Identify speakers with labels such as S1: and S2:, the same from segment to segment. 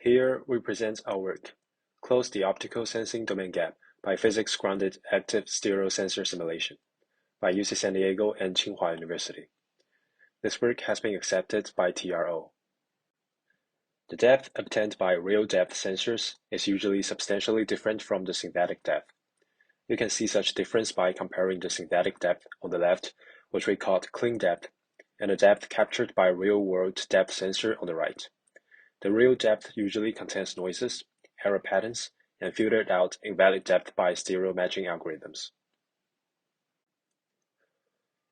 S1: Here we present our work, Close the Optical Sensing Domain Gap by Physics-Grounded Active Stereo Sensor Simulation by UC San Diego and Tsinghua University. This work has been accepted by TRO. The depth obtained by real depth sensors is usually substantially different from the synthetic depth. You can see such difference by comparing the synthetic depth on the left, which we call clean depth, and the depth captured by real-world depth sensor on the right. The real depth usually contains noises, error patterns, and filtered out invalid depth by stereo matching algorithms.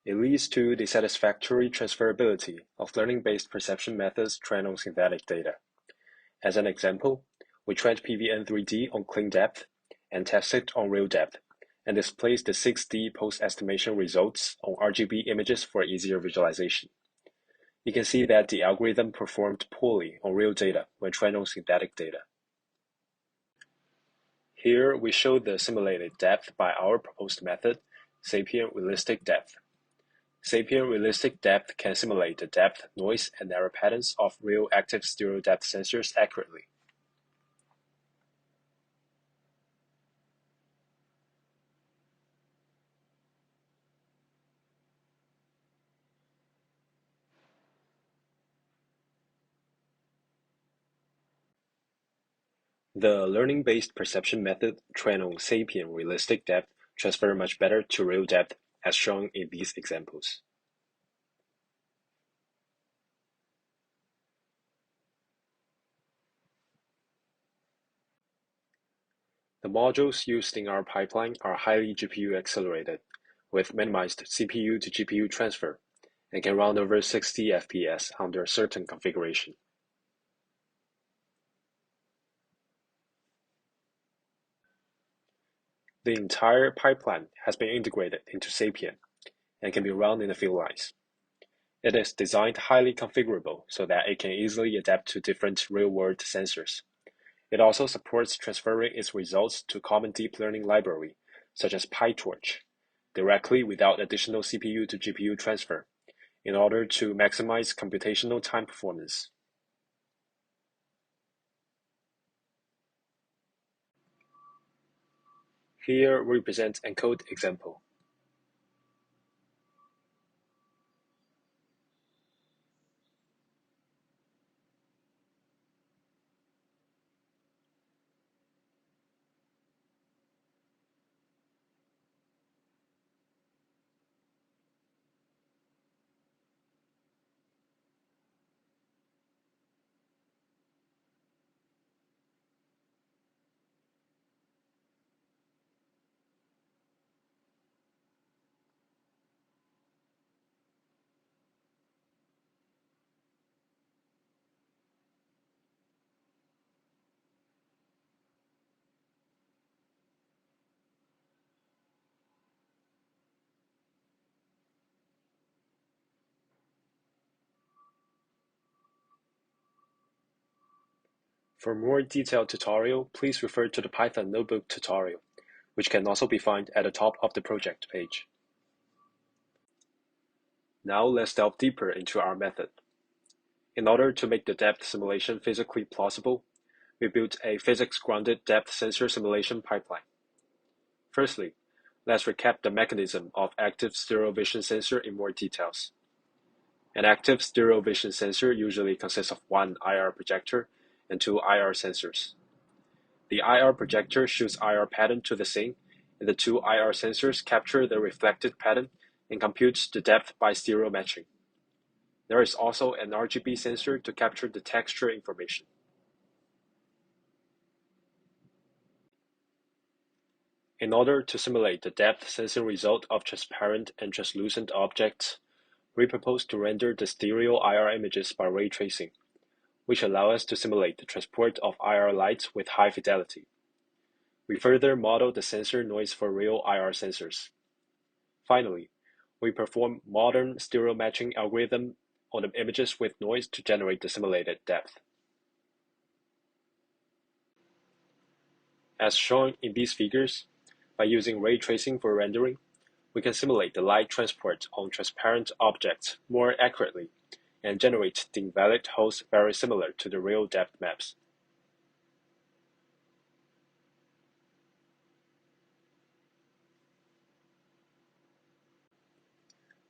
S1: It leads to the satisfactory transferability of learning-based perception methods trained on synthetic data. As an example, we trained PVN3D on clean depth and tested on real depth, and displays the 6D post-estimation results on RGB images for easier visualization. You can see that the algorithm performed poorly on real data when trained on synthetic data. Here we show the simulated depth by our proposed method, Sapien Realistic Depth. Sapien Realistic Depth can simulate the depth, noise, and error patterns of real active stereo depth sensors accurately. The learning-based perception method trained on Sapien Realistic Depth transfer much better to real depth, as shown in these examples. The modules used in our pipeline are highly GPU accelerated, with minimized CPU to GPU transfer, and can run over 60 FPS under a certain configuration. The entire pipeline has been integrated into Sapien and can be run in a few lines. It is designed highly configurable so that it can easily adapt to different real-world sensors. It also supports transferring its results to common deep learning library, such as PyTorch, directly without additional CPU to GPU transfer, in order to maximize computational time performance. Here we present an encode example. For more detailed tutorial, please refer to the Python notebook tutorial, which can also be found at the top of the project page. Now let's delve deeper into our method. In order to make the depth simulation physically plausible, we built a physics-grounded depth sensor simulation pipeline. Firstly, let's recap the mechanism of active stereo vision sensor in more details. An active stereo vision sensor usually consists of one IR projector and two IR sensors. The IR projector shoots IR pattern to the scene, and the two IR sensors capture the reflected pattern and compute the depth by stereo matching. There is also an RGB sensor to capture the texture information. In order to simulate the depth sensing result of transparent and translucent objects, we propose to render the stereo IR images by ray tracing, which allow us to simulate the transport of IR light with high fidelity. We further model the sensor noise for real IR sensors. Finally, we perform modern stereo matching algorithm on the images with noise to generate the simulated depth. As shown in these figures, by using ray tracing for rendering, we can simulate the light transport on transparent objects more accurately and generate the invalid holes very similar to the real depth maps.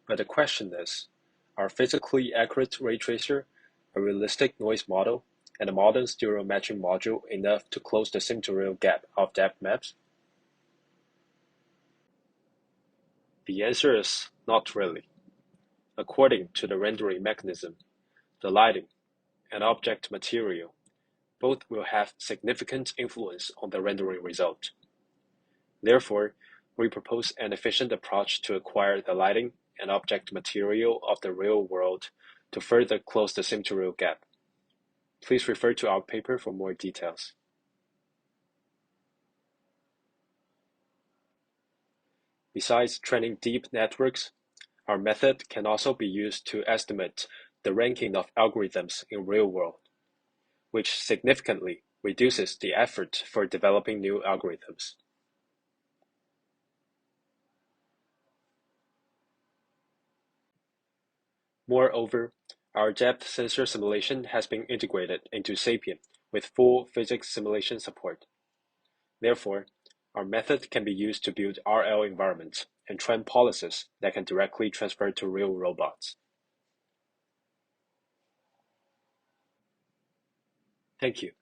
S1: But the question is, are physically accurate ray tracer, a realistic noise model, and a modern stereo matching module enough to close the sim-to-real gap of depth maps? The answer is not really. According to the rendering mechanism, the lighting and object material both will have significant influence on the rendering result. Therefore, we propose an efficient approach to acquire the lighting and object material of the real world to further close the sim-to-real gap. Please refer to our paper for more details. Besides training deep networks, our method can also be used to estimate the ranking of algorithms in real world, which significantly reduces the effort for developing new algorithms. Moreover, our depth sensor simulation has been integrated into Sapien with full physics simulation support. Therefore, our method can be used to build RL environments and train policies that can directly transfer to real robots. Thank you.